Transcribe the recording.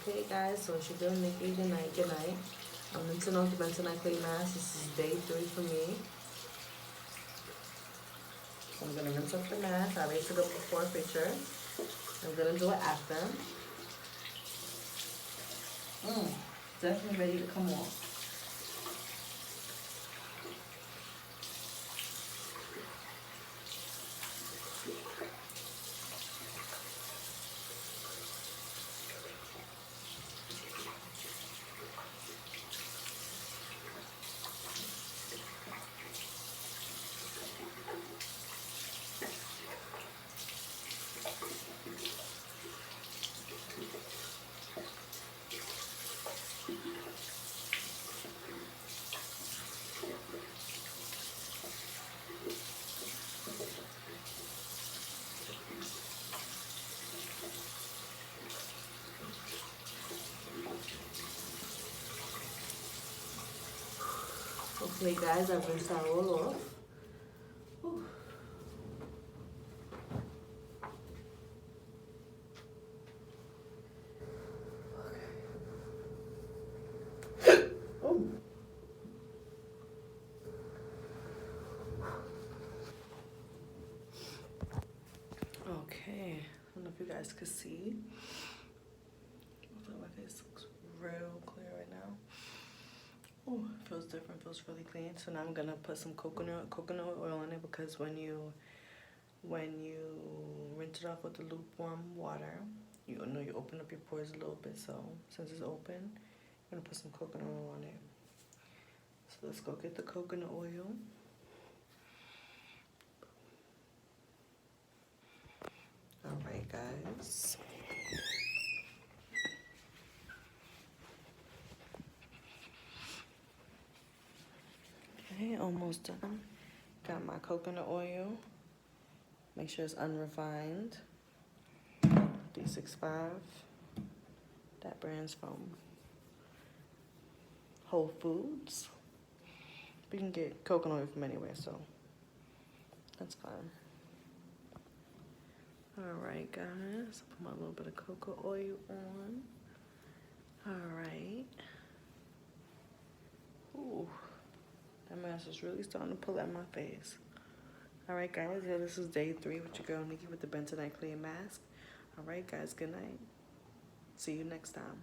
Okay guys, so it's your girl Nikki. Good night, good night. I'm rinsing off the Bentonite clay mask. This is day 3 for me. So I'm gonna rinse off the mask. I raised it up before a picture. I'm gonna do it after. Definitely ready to come off. Okay guys, I've rinsed that all off. Whew. Oh. Okay, I don't know if you guys can see. I feel like this looks real clear right now. Oh, it feels different, feels really clean. So now I'm gonna put some coconut oil in it because when you rinse it off with the lukewarm water, you know you open up your pores a little bit. So since it's open, I'm gonna put some coconut oil on it. So let's go get the coconut oil. All right, guys. Okay, almost done. Got my coconut oil. Make sure it's unrefined. 365. That brand's from Whole Foods. We can get coconut oil from anywhere, so that's fine. Alright guys, put my little bit of coconut oil on. Alright. Ooh, that mask is really starting to pull at my face. Alright guys, yeah, this is day 3 with your girl Nikki with the Bentonite Clear Mask. Alright guys, good night. See you next time.